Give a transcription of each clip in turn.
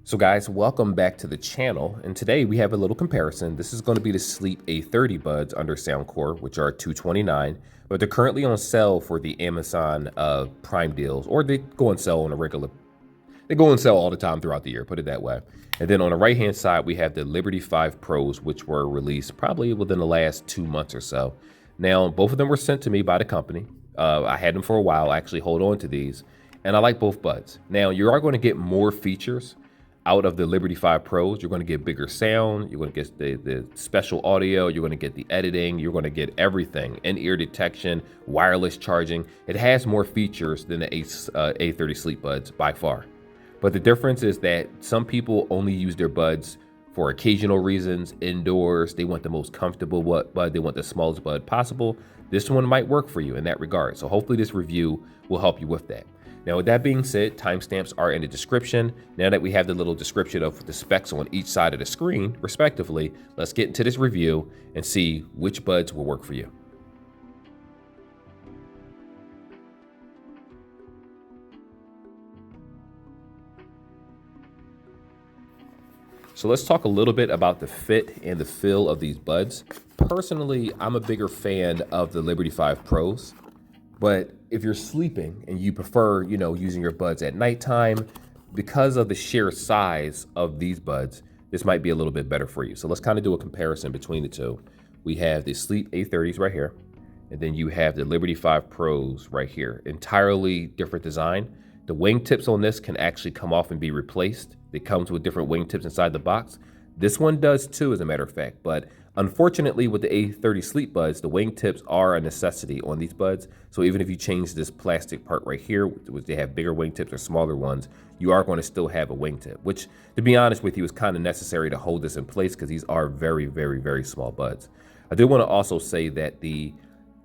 So guys, welcome back to the channel. And today we have a little comparison. This is going to be the Sleep A30 buds under Soundcore, which are $229, but they're currently on sale for the Amazon Prime deals, or they go on sale on a regular, they go on sale all the time throughout the year, put it that way. And then on the right-hand side, we have the Liberty 5 Pros, which were released probably within the last 2 months or so. Now, both of them were sent to me by the company. I had them for a while. I actually hold on to these, and I like both buds. Now, you are going to get more features out of the Liberty 5 Pros. You're going to get bigger sound, you're going to get the special audio, you're going to get the editing, you're going to get everything, in-ear detection, wireless charging. It has more features than the A30 Sleep buds by far. But the difference is that some people only use their buds for occasional reasons, indoors. They want the most comfortable bud, they want the smallest bud possible. This one might work for you in that regard. So hopefully this review will help you with that. Now, with that being said, timestamps are in the description. Now that we have the little description of the specs on each side of the screen, respectively, let's get into this review and see which buds will work for you. So let's talk a little bit about the fit and the feel of these buds. Personally, I'm a bigger fan of the Liberty 5 Pros. But if you're sleeping and you prefer, using your buds at nighttime, because of the sheer size of these buds, this might be a little bit better for you. So let's kind of do a comparison between the two. We have the Sleep A30s right here, and then you have the Liberty 5 Pros right here. Entirely different design. The wingtips on this can actually come off and be replaced. It comes with different wingtips inside the box. This one does too, as a matter of fact, but unfortunately with the A30 Sleep buds, the wingtips are a necessity on these buds. So even if you change this plastic part right here, which they have bigger wingtips or smaller ones, you are going to still have a wingtip, which, to be honest with you, is kind of necessary to hold this in place because these are very, very, very small buds. I do want to also say that the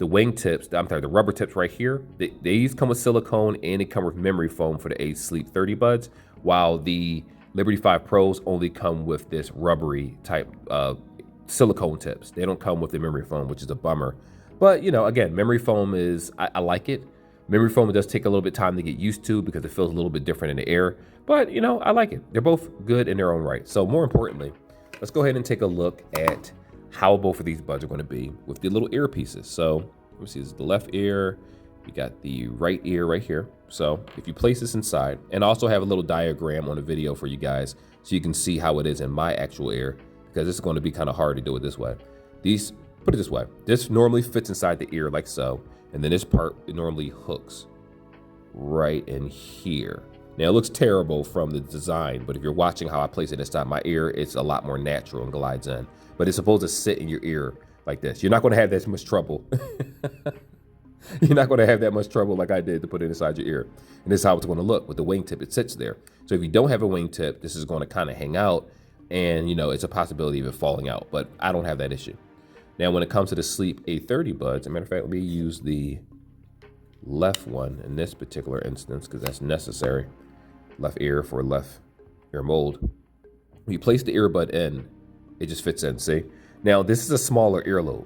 wingtips, the rubber tips right here, these come with silicone and they come with memory foam for the Sleep 30 buds, while the Liberty 5 Pros only come with this rubbery type silicone tips. They don't come with the memory foam, which is a bummer. But, again, memory foam is, I like it. Memory foam does take a little bit of time to get used to because it feels a little bit different in the air. But, I like it. They're both good in their own right. So more importantly, let's go ahead and take a look at how both of these buds are going to be with the little earpieces. So let me see, this is the left ear. You got the right ear right here. So if you place this inside, and I also have a little diagram on the video for you guys so you can see how it is in my actual ear, because it's going to be kind of hard to do it this way. Put it this way, this normally fits inside the ear like so, and then this part, it normally hooks right in here. Now it looks terrible from the design, but if you're watching how I place it inside my ear, it's a lot more natural and glides in. But it's supposed to sit in your ear like this. You're not going to have that much trouble. You're not going to have that much trouble like I did to put it inside your ear. And this is how it's going to look with the wingtip. It sits there. So if you don't have a wingtip, this is going to kind of hang out, and it's a possibility of it falling out. But I don't have that issue. Now, when it comes to the Sleep A30 buds, as a matter of fact, let me use the left one in this particular instance because that's necessary. Left ear for left ear mold. When you place the earbud in, it just fits in. See? Now, this is a smaller earlobe.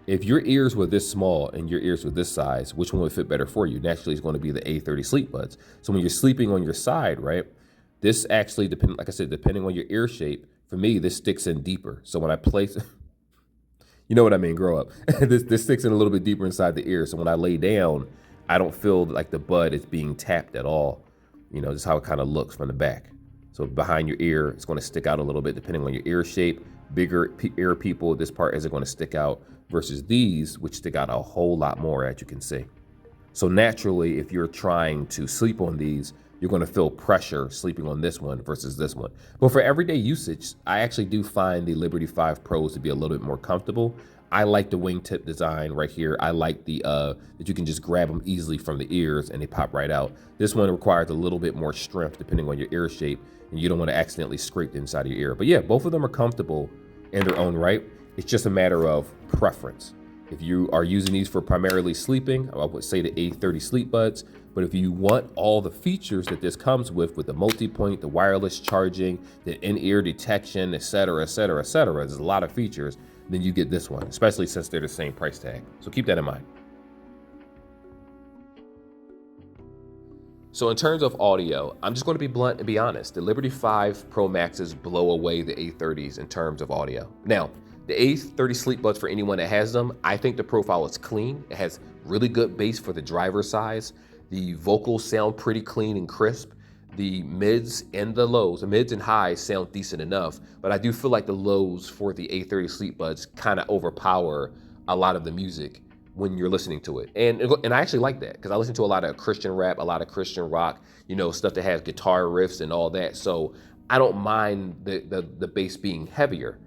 If your ears were this small and your ears were this size, which one would fit better for you? Naturally, it's going to be the A30 Sleep buds. So when you're sleeping on your side, right, this actually, like I said, depending on your ear shape, for me, this sticks in deeper. So when I place, you know what I mean, grow up. This sticks in a little bit deeper inside the ear. So when I lay down, I don't feel like the bud is being tapped at all. This is how it kind of looks from the back. So behind your ear, it's going to stick out a little bit depending on your ear shape. Bigger ear people, this part isn't going to stick out, versus these, which stick out a whole lot more, as you can see. So naturally, if you're trying to sleep on these, you're going to feel pressure sleeping on this one versus this one. But for everyday usage, I actually do find the Liberty 5 Pros to be a little bit more comfortable. I like the wingtip design right here. I like the that you can just grab them easily from the ears and they pop right out. This one requires a little bit more strength depending on your ear shape, and you don't want to accidentally scrape the inside of your ear. But yeah, both of them are comfortable in their own right. It's just a matter of preference. If you are using these for primarily sleeping, I would say the A30 Sleep buds. But if you want all the features that this comes with the multi-point, the wireless charging, the in-ear detection, et cetera, et cetera, et cetera, there's a lot of features, then you get this one, especially since they're the same price tag. So keep that in mind. So in terms of audio, I'm just going to be blunt and be honest. The Liberty 5 Pro Maxes blow away the A30s in terms of audio. Now, the A30 sleep buds, for anyone that has them, I think the profile is clean. It has really good bass for the driver size. The vocals sound pretty clean and crisp. The mids and the lows, the mids and highs sound decent enough, but I do feel like the lows for the A30 sleep buds kind of overpower a lot of the music when you're listening to it. And I actually like that because I listen to a lot of Christian rap, a lot of Christian rock, you know, stuff that has guitar riffs and all that. So I don't mind the bass being heavier,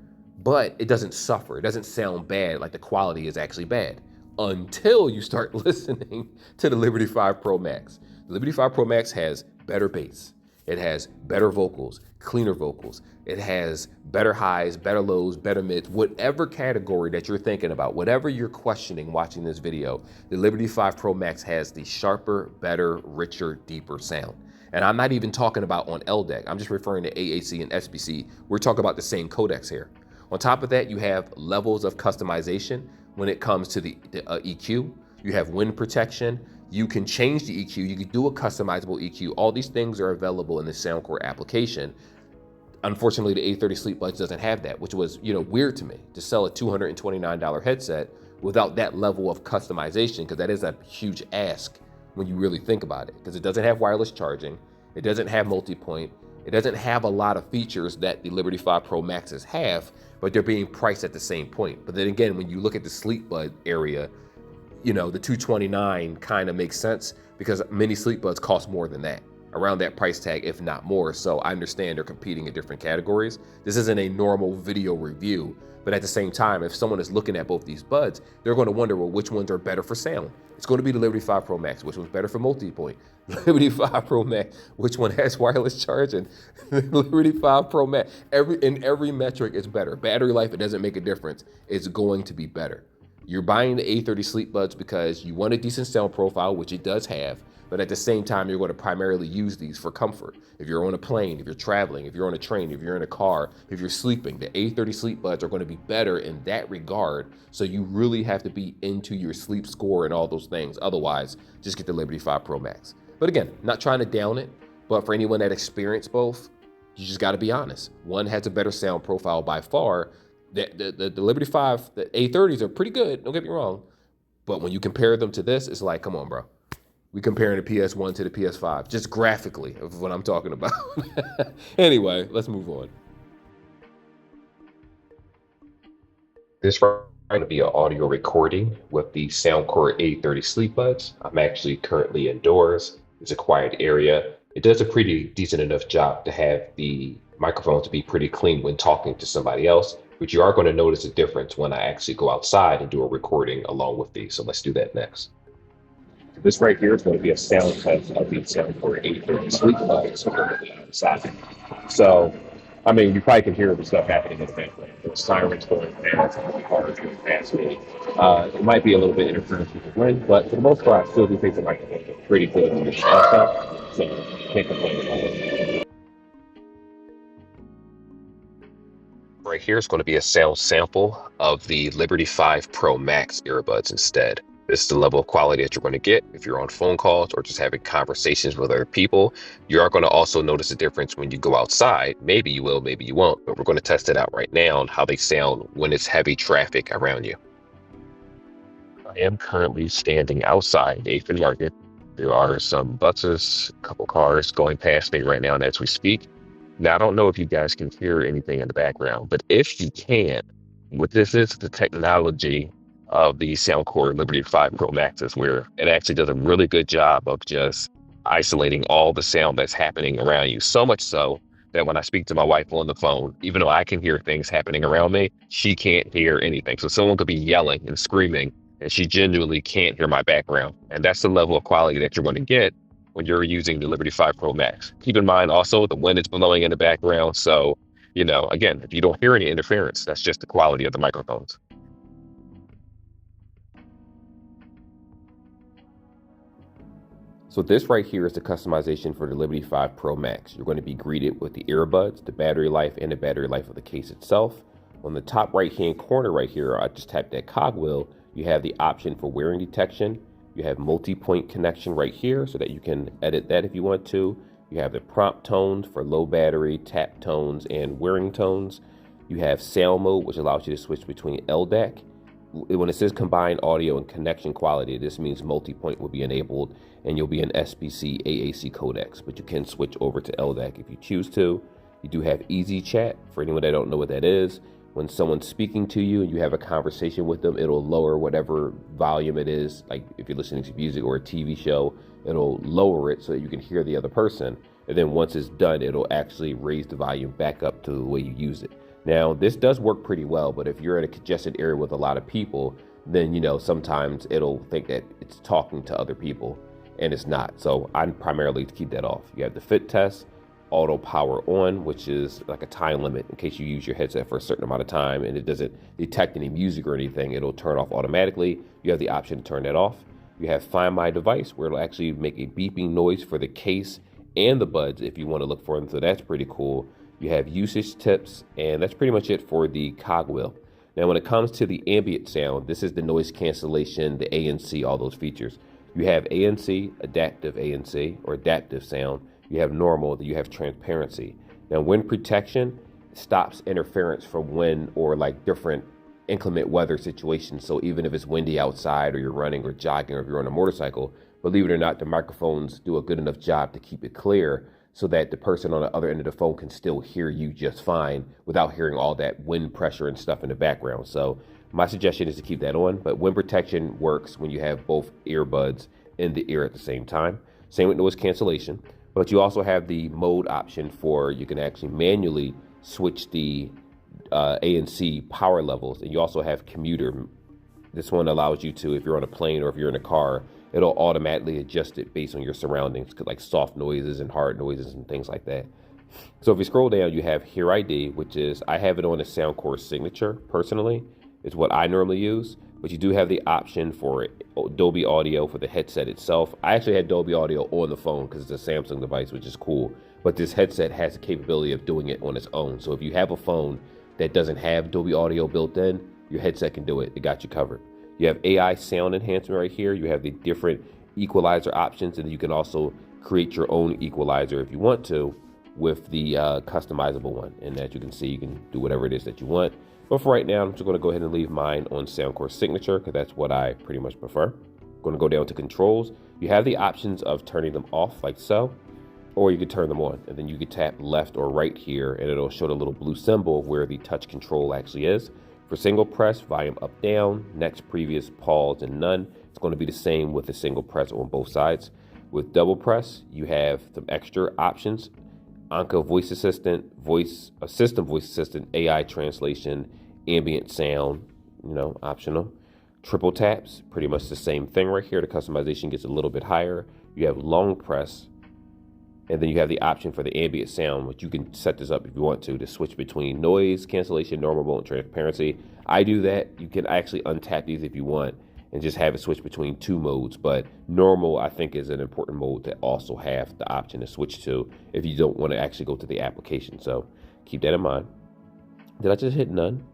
but it doesn't suffer. It doesn't sound bad, like the quality is actually bad until you start listening to the Liberty 5 Pro Max. The Liberty 5 Pro Max has better bass. It has better vocals, cleaner vocals. It has better highs, better lows, better mids, whatever category that you're thinking about, whatever you're questioning watching this video, the Liberty 5 Pro Max has the sharper, better, richer, deeper sound. And I'm not even talking about on LDAC. I'm just referring to AAC and SBC. We're talking about the same codecs here. On top of that, you have levels of customization when it comes to the EQ. You have wind protection. You can change the EQ. You can do a customizable EQ. All these things are available in the Soundcore application. Unfortunately, the A30 Sleep Buds doesn't have that, which was, you know, weird to me to sell a $229 headset without that level of customization, because that is a huge ask when you really think about it, because it doesn't have wireless charging. It doesn't have multi-point. It doesn't have a lot of features that the Liberty 5 Pro Maxes have, but they're being priced at the same point. But then again, when you look at the sleep bud area, you know, the $229 kind of makes sense because many sleep buds cost more than that, around that price tag, if not more. So I understand they're competing in different categories. This isn't a normal video review, but at the same time, if someone is looking at both these buds, they're going to wonder, well, which ones are better for sound? It's going to be the Liberty 5 Pro Max, which one's better for multi-point. Liberty 5 Pro Max, which one has wireless charging? Liberty 5 Pro Max, in every metric is better. Battery life, it doesn't make a difference. It's going to be better. You're buying the A30 sleep buds because you want a decent sound profile, which it does have, but at the same time, you're going to primarily use these for comfort. If you're on a plane, if you're traveling, if you're on a train, if you're in a car, if you're sleeping, the A30 sleep buds are going to be better in that regard. So you really have to be into your sleep score and all those things. Otherwise, just get the Liberty 5 Pro Max. But again, not trying to down it, but for anyone that experienced both, you just got to be honest. One has a better sound profile by far. The Liberty 5, the A30s are pretty good, don't get me wrong. But when you compare them to this, it's like, come on, bro. We comparing the PS1 to the PS5, just graphically of what I'm talking about. Anyway, let's move on. This is going to be an audio recording with the Soundcore A30 sleep buds. I'm actually currently indoors. It's a quiet area. It does a pretty decent enough job to have the microphone to be pretty clean when talking to somebody else, but you are going to notice a difference when I actually go outside and do a recording along with these. So let's do that next. This right here is going to be a sound test of the Soundcore A30 sleep buds outside. So, I mean, you probably can hear the stuff happening in the background. There's sirens going past, cars going past me. It might be a little bit interference with the wind, but for the most part, I still do think the microphone is pretty good on the stuff. So, can't complain about it. Right here is going to be a sound sample of the Liberty 5 Pro Max earbuds instead. This is the level of quality that you're going to get if you're on phone calls or just having conversations with other people. You are going to also notice a difference when you go outside. Maybe you will, maybe you won't, but we're going to test it out right now on how they sound when it's heavy traffic around you. I am currently standing outside 8th and Market. There are some buses, a couple cars going past me right now, and as we speak. Now, I don't know if you guys can hear anything in the background, but if you can, what this is the technology of the Soundcore Liberty 5 Pro Maxes, where it actually does a really good job of just isolating all the sound that's happening around you. So much so that when I speak to my wife on the phone, even though I can hear things happening around me, she can't hear anything. So someone could be yelling and screaming, and she genuinely can't hear my background. And that's the level of quality that you're going to get when you're using the Liberty 5 Pro Max. Keep in mind also the wind is blowing in the background. So, you know, again, if you don't hear any interference, that's just the quality of the microphones. So this right here is the customization for the Liberty 5 Pro Max. You're going to be greeted with the earbuds, the battery life, and the battery life of the case itself. On the top right-hand corner right here, I just tapped that cogwheel, you have the option for wearing detection, You have multi-point connection right here so that you can edit that if you want to. You have the prompt tones for low battery, tap tones, and whirring tones. You have sound mode, which allows you to switch between LDAC. When it says combined audio and connection quality, this means multi-point will be enabled and you'll be in SBC AAC codecs, but you can switch over to LDAC if you choose to. You do have easy chat. For anyone that don't know what that is, when someone's speaking to you and you have a conversation with them, it'll lower whatever volume it is. Like if you're listening to music or a TV show, it'll lower it so that you can hear the other person. And then once it's done, it'll actually raise the volume back up to the way you use it. Now, this does work pretty well, but if you're in a congested area with a lot of people, then, sometimes it'll think that it's talking to other people and it's not. So I'm primarily to keep that off. You have the fit test, auto power on, which is like a time limit in case you use your headset for a certain amount of time and it doesn't detect any music or anything, it'll turn off automatically. You have the option to turn that off. You have Find My Device, where it'll actually make a beeping noise for the case and the buds if you want to look for them. So that's pretty cool. You have usage tips, and that's pretty much it for the cogwheel. Now, when it comes to the ambient sound, this is the noise cancellation, the ANC, all those features. You have ANC, adaptive ANC, or adaptive sound. You have normal, then you have transparency. Now, wind protection stops interference from wind or like different inclement weather situations. So even if it's windy outside or you're running or jogging or if you're on a motorcycle, believe it or not, the microphones do a good enough job to keep it clear so that the person on the other end of the phone can still hear you just fine without hearing all that wind pressure and stuff in the background. So my suggestion is to keep that on, but wind protection works when you have both earbuds in the ear at the same time. Same with noise cancellation, but you also have the mode option for you can actually manually switch the ANC power levels, and you also have commuter. This one allows you to, if you're on a plane or if you're in a car, it'll automatically adjust it based on your surroundings, like soft noises and hard noises and things like that. So if you scroll down, you have Hear ID, which is, I have it on a Soundcore Signature personally. It's what I normally use, but you do have the option for Dolby Audio for the headset itself. I actually had Dolby Audio on the phone because it's a Samsung device, which is cool. But this headset has the capability of doing it on its own. So if you have a phone that doesn't have Dolby Audio built in, your headset can do it. It got you covered. You have AI sound enhancement right here. You have the different equalizer options, and you can also create your own equalizer if you want to with the customizable one. And as you can see, you can do whatever it is that you want. But for right now, I'm just going to go ahead and leave mine on Soundcore Signature because that's what I pretty much prefer. I'm going to go down to controls. You have the options of turning them off like so, or you can turn them on. And then you can tap left or right here, and it'll show the little blue symbol of where the touch control actually is. For single press, volume up, down, next, previous, pause, and none. It's going to be the same with a single press on both sides. With double press, you have some extra options. Anka voice assistant, system voice assistant, AI translation, ambient sound, optional. Triple taps, pretty much the same thing right here. The customization gets a little bit higher. You have long press, and then you have the option for the ambient sound, which you can set this up if you want to switch between noise, cancellation, normal mode, and transparency. I do that. You can actually untap these if you want and just have it switch between two modes. But normal, I think, is an important mode to also have the option to switch to if you don't want to actually go to the application. So keep that in mind. Did I just hit none?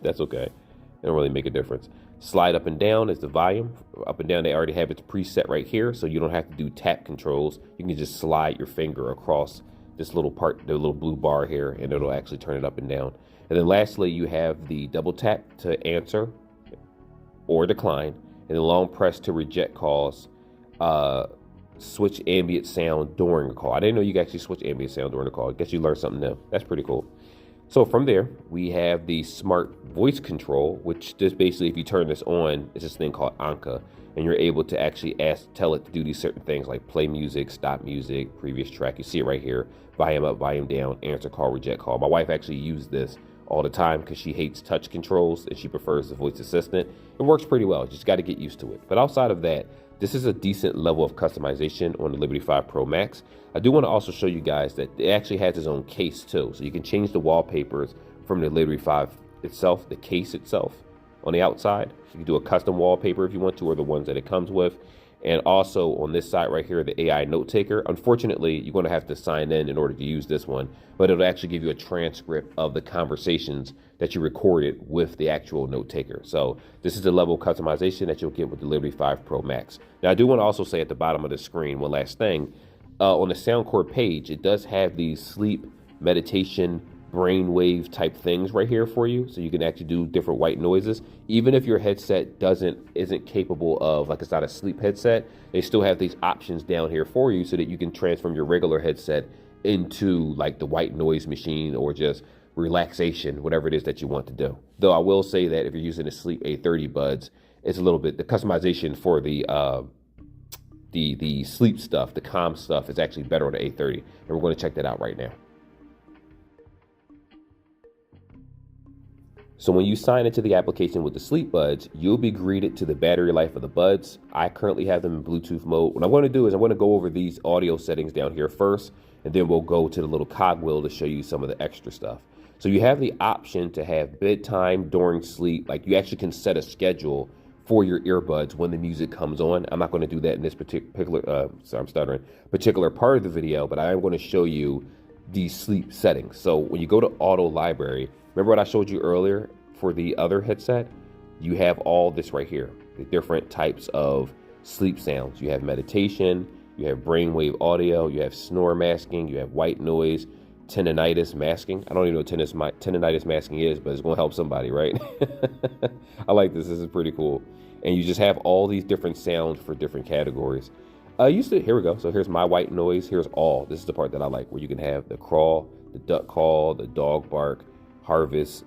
That's okay. It don't really make a difference. Slide up and down is the volume. Up and down, they already have it preset right here, so you don't have to do tap controls. You can just slide your finger across this little part, the little blue bar here, and it'll actually turn it up and down. And then lastly, you have the double tap to answer or decline, and then long press to reject calls. Switch ambient sound during a call. I didn't know you could actually switch ambient sound during a call. I guess you learned something new. That's pretty cool. So from there, we have the smart voice control, which just basically, if you turn this on, it's this thing called Anka, and you're able to actually tell it to do these certain things like play music, stop music, previous track. You see it right here, volume up, volume down, answer call, reject call. My wife actually used this all the time because she hates touch controls and she prefers the voice assistant. It works pretty well. You just got to get used to it. But outside of that, this is a decent level of customization on the Liberty 5 Pro Max. I do want to also show you guys that it actually has its own case too. So you can change the wallpapers from the Liberty 5 itself, the case itself on the outside. You can do a custom wallpaper if you want to, or the ones that it comes with. And also on this side right here, the AI note taker. Unfortunately, you're going to have to sign in order to use this one, but it'll actually give you a transcript of the conversations that you recorded with the actual note taker. So this is the level of customization that you'll get with the Liberty 5 Pro Max. Now, I do want to also say at the bottom of the screen, one last thing, on the Soundcore page, it does have these sleep, meditation, brainwave type things right here for you, so you can actually do different white noises. Even if your headset isn't capable of, like, it's not a sleep headset, they still have these options down here for you so that you can transform your regular headset into like the white noise machine or just relaxation, whatever it is that you want to do. Though I will say that if you're using the Sleep A30 buds, it's a little bit, the customization for the sleep stuff, the calm stuff, is actually better on the A30, and we're going to check that out right now. So when you sign into the application with the Sleep Buds, you'll be greeted to the battery life of the buds. I currently have them in Bluetooth mode. What I'm going to do is I'm going to go over these audio settings down here first, and then we'll go to the little cogwheel to show you some of the extra stuff. So you have the option to have bedtime during sleep. Like, you actually can set a schedule for your earbuds when the music comes on. I'm not going to do that in this particular part of the video, but I am going to show you these sleep settings. So when you go to Auto Library, remember what I showed you earlier for the other headset? You have all this right here, the different types of sleep sounds. You have meditation, you have brainwave audio, you have snore masking, you have white noise, tinnitus masking. I don't even know what tinnitus masking is, but it's going to help somebody, right? I like this. This is pretty cool. And you just have all these different sounds for different categories. Here we go. So here's my white noise. Here's all. This is the part that I like, where you can have the crawl, the duck call, the dog bark, harvest,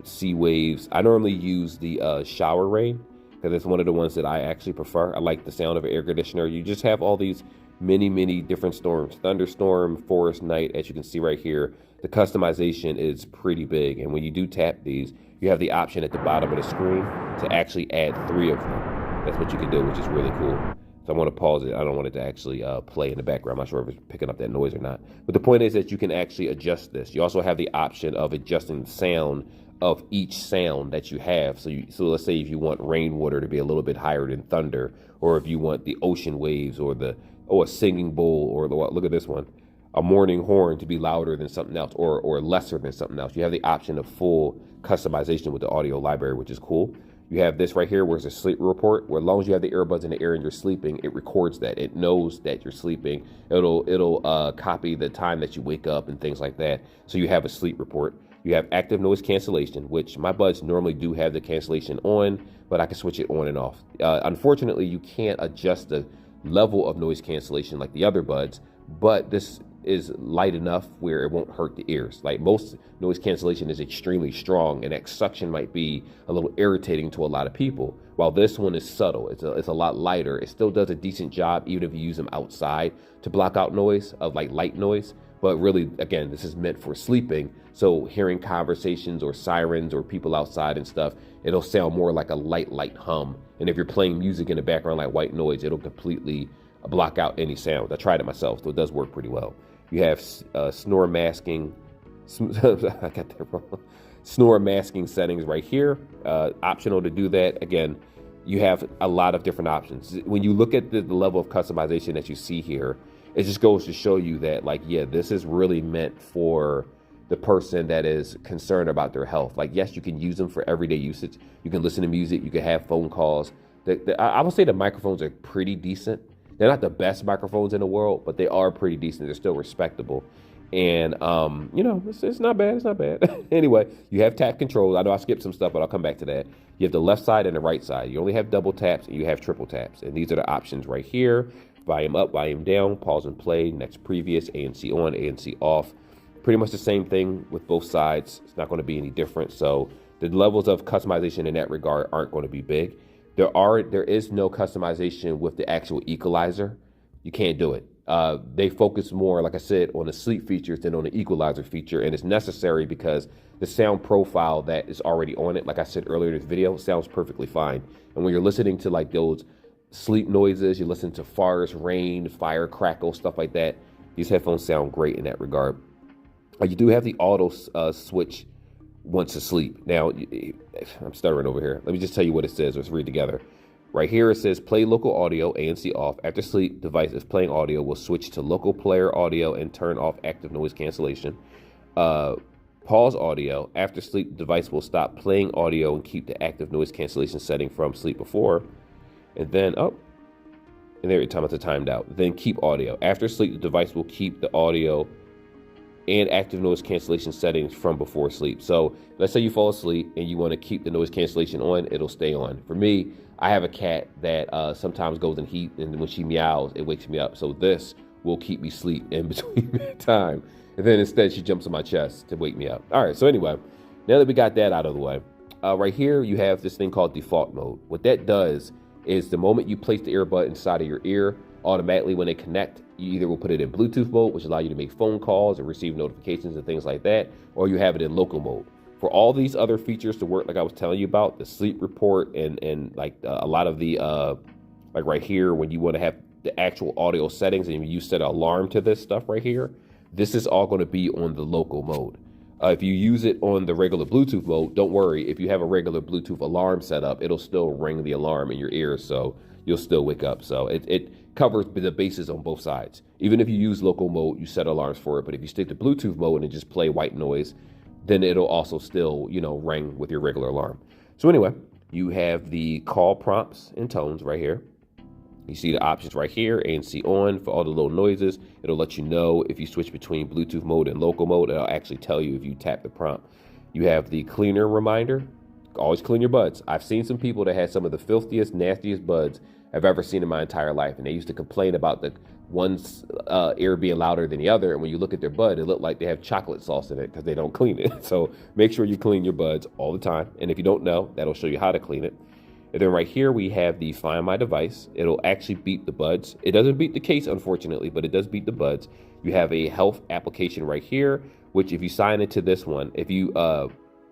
sea waves. I normally use the shower rain because it's one of the ones that I actually prefer. I like the sound of an air conditioner. You just have all these many different storms: thunderstorm, forest night. As you can see right here, the customization is pretty big. And when you do tap these, you have the option at the bottom of the screen to actually add 3 of them. That's what you can do, which is really cool. So I'm going to pause it. I don't want it to actually play in the background. I'm not sure if it's picking up that noise or not. But the point is that you can actually adjust this. You also have the option of adjusting the sound of each sound that you have. So let's say if you want rainwater to be a little bit higher than thunder, or if you want the ocean waves, or a singing bowl, or look at this one, a morning horn to be louder than something else, or lesser than something else. You have the option of full customization with the audio library, which is cool. You have this right here where it's a sleep report, where as long as you have the earbuds in the ear and you're sleeping, it records that. It knows that you're sleeping. It'll copy the time that you wake up and things like that. So you have a sleep report. You have active noise cancellation, which my buds normally do have the cancellation on, but I can switch it on and off. Unfortunately, you can't adjust the level of noise cancellation like the other buds, but this is light enough where it won't hurt the ears. Like, most noise cancellation is extremely strong, and that suction might be a little irritating to a lot of people, while this one is subtle. It's a lot lighter. It still does a decent job even if you use them outside to block out noise, of like light noise. But really, again, this is meant for sleeping. So hearing conversations or sirens or people outside and stuff, it'll sound more like a light hum. And if you're playing music in the background like white noise, it'll completely block out any sound. I tried it myself, so it does work pretty well. You have snore masking. I got that wrong. Snore masking settings right here. Optional to do that. Again, you have a lot of different options. When you look at the level of customization that you see here, it just goes to show you that, like, yeah, this is really meant for the person that is concerned about their health. Like, yes, you can use them for everyday usage. You can listen to music. You can have phone calls. I would say the microphones are pretty decent. They're not the best microphones in the world, but they are pretty decent. They're still respectable. And, it's not bad. It's not bad. Anyway, you have tap controls. I know I skipped some stuff, but I'll come back to that. You have the left side and the right side. You only have double taps, and you have triple taps. And these are the options right here. Volume up, volume down, pause and play, next previous, ANC on, ANC off. Pretty much the same thing with both sides. It's not going to be any different. So the levels of customization in that regard aren't going to be big. There is no customization with the actual equalizer. You can't do it. They focus more, like I said, on the sleep features than on the equalizer feature, and it's necessary because the sound profile that is already on it, like I said earlier in this video, sounds perfectly fine. And when you're listening to like those sleep noises, you listen to forest, rain, fire, crackle, stuff like that, these headphones sound great in that regard. You do have the auto switch once asleep. Now, I'm stuttering over here. Let me just tell you what it says. Let's read together. Right here it says play local audio, ANC off. After sleep, device is playing audio will switch to local player audio and turn off active noise cancellation. Pause audio. After sleep, device will stop playing audio and keep the active noise cancellation setting from sleep before. And then, and there, time it's timed out. Then keep audio. After sleep, the device will keep the audio and active noise cancellation settings from before sleep. So let's say you fall asleep and you want to keep the noise cancellation on, it'll stay on. For me, I have a cat that sometimes goes in heat, and when she meows, it wakes me up. So this will keep me asleep in between that time. And then instead she jumps on my chest to wake me up. All right, so anyway, now that we got that out of the way, right here you have this thing called default mode. What that does is the moment you place the earbud inside of your ear, automatically when they connect, you either will put it in Bluetooth mode, which allows you to make phone calls and receive notifications and things like that, or you have it in local mode. For all these other features to work, like I was telling you about, the sleep report and like a lot of the, like right here, when you want to have the actual audio settings and you set an alarm to this stuff right here, this is all going to be on the local mode. If you use it on the regular Bluetooth mode, don't worry. If you have a regular Bluetooth alarm set up, it'll still ring the alarm in your ears, so you'll still wake up. So it covers the bases on both sides. Even if you use local mode, you set alarms for it. But if you stick to Bluetooth mode and just play white noise, then it'll also still, ring with your regular alarm. So anyway, you have the call prompts and tones right here. You see the options right here, ANC on for all the little noises. It'll let you know if you switch between Bluetooth mode and local mode. It'll actually tell you if you tap the prompt. You have the cleaner reminder. Always clean your buds. I've seen some people that had some of the filthiest, nastiest buds I've ever seen in my entire life. And they used to complain about the one's ear being louder than the other. And when you look at their bud, it looked like they have chocolate sauce in it because they don't clean it. So make sure you clean your buds all the time. And if you don't know, that'll show you how to clean it. And then right here, we have the Find My Device. It'll actually beep the buds. It doesn't beat the case, unfortunately, but it does beat the buds. You have a health application right here, which if you sign into this one, if you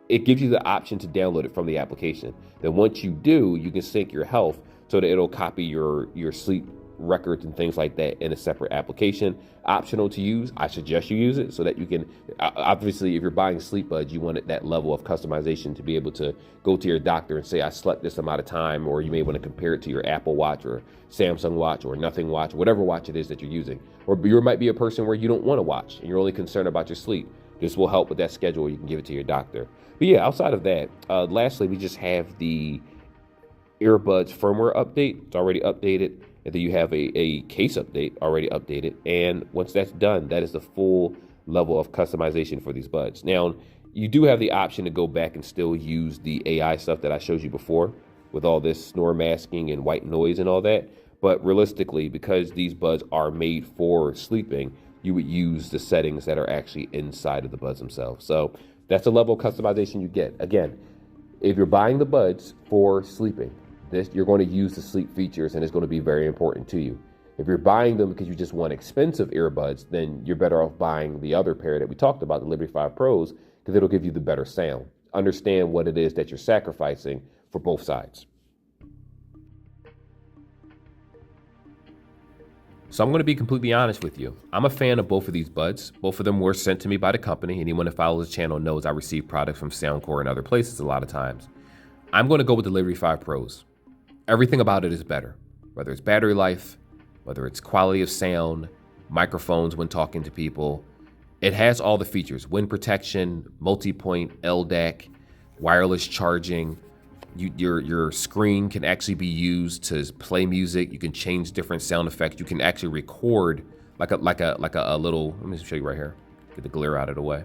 it gives you the option to download it from the application. Then once you do, you can sync your health so that it'll copy your sleep records and things like that in a separate application. Optional to use. I suggest you use it so that you can, obviously if you're buying sleep buds, you want that level of customization to be able to go to your doctor and say, I slept this amount of time, or you may want to compare it to your Apple Watch or Samsung Watch or Nothing Watch, whatever watch it is that you're using. Or you might be a person where you don't want to watch and you're only concerned about your sleep. This will help with that schedule. You can give it to your doctor. But yeah, outside of that, lastly, we just have the earbuds firmware update. It's already updated. And then you have a case update already updated. And once that's done, that is the full level of customization for these buds. Now, you do have the option to go back and still use the AI stuff that I showed you before with all this snore masking and white noise and all that. But realistically, because these buds are made for sleeping, you would use the settings that are actually inside of the buds themselves. So that's the level of customization you get. Again, if you're buying the buds for sleeping, you're going to use the sleep features and it's going to be very important to you. If you're buying them because you just want expensive earbuds, then you're better off buying the other pair that we talked about, the Liberty 5 Pros, because it'll give you the better sound. Understand what it is that you're sacrificing for both sides. So I'm going to be completely honest with you. I'm a fan of both of these buds. Both of them were sent to me by the company. Anyone that follows the channel knows I receive products from Soundcore and other places a lot of times. I'm going to go with the Liberty 5 Pros. Everything about it is better, whether it's battery life, whether it's quality of sound, microphones when talking to people. It has all the features: wind protection, multi-point LDAC, wireless charging. Your screen can actually be used to play music. You can change different sound effects. You can actually record like a little. Let me show you right here. Get the glare out of the way.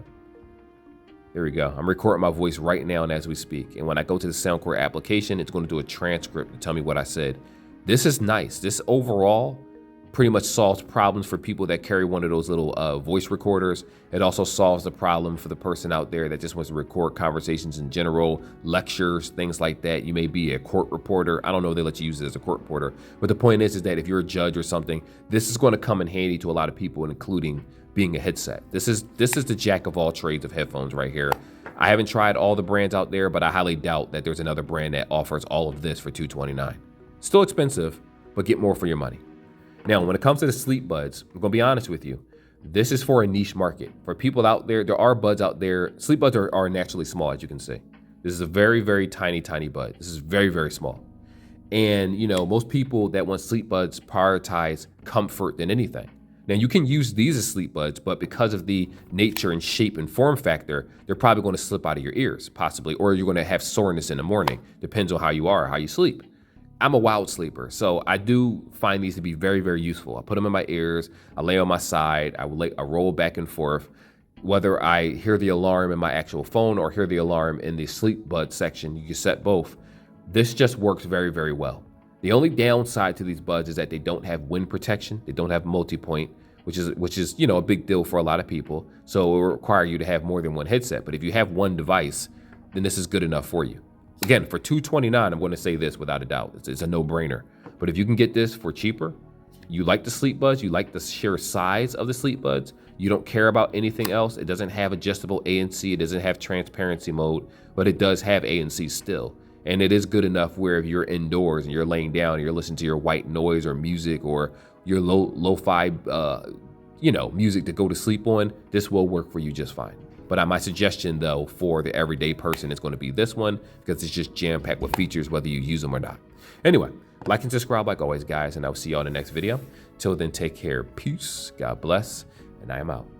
There we go. I'm recording my voice right now and as we speak. And when I go to the Soundcore application, it's going to do a transcript to tell me what I said. This is nice. This overall pretty much solves problems for people that carry one of those little voice recorders. It also solves the problem for the person out there that just wants to record conversations in general, lectures, things like that. You may be a court reporter. I don't know if they let you use it as a court reporter. But the point is that if you're a judge or something, this is going to come in handy to a lot of people, including being a headset. This is the jack of all trades of headphones right here. I haven't tried all the brands out there, but I highly doubt that there's another brand that offers all of this for $229. Still expensive, but get more for your money. Now, when it comes to the sleep buds, I'm gonna be honest with you. This is for a niche market. For people out there, there are buds out there. Sleep buds are naturally small, as you can see. This is a very, very tiny, tiny bud. This is very, very small. And, you know, most people that want sleep buds prioritize comfort than anything. Now, you can use these as sleep buds, but because of the nature and shape and form factor, they're probably going to slip out of your ears, possibly, or you're going to have soreness in the morning. Depends on how you are, how you sleep. I'm a wild sleeper, so I do find these to be very, very useful. I put them in my ears, I lay on my side, I roll back and forth. Whether I hear the alarm in my actual phone or hear the alarm in the sleep bud section, you can set both. This just works very, very well. The only downside to these buds is that they don't have wind protection. They don't have multi-point, which is you know, a big deal for a lot of people. So it will require you to have more than one headset. But if you have one device, then this is good enough for you. Again, for $229, I'm going to say this without a doubt. It's a no-brainer. But if you can get this for cheaper, you like the sleep buds, you like the sheer size of the sleep buds, you don't care about anything else. It doesn't have adjustable ANC, it doesn't have transparency mode, but it does have ANC still. And it is good enough where if you're indoors and you're laying down and you're listening to your white noise or music or your lo-fi, you know, music to go to sleep on, this will work for you just fine. But my suggestion, though, for the everyday person is going to be this one because it's just jam-packed with features, whether you use them or not. Anyway, like and subscribe like always, guys, and I'll see you on the next video. Till then, take care. Peace. God bless. And I am out.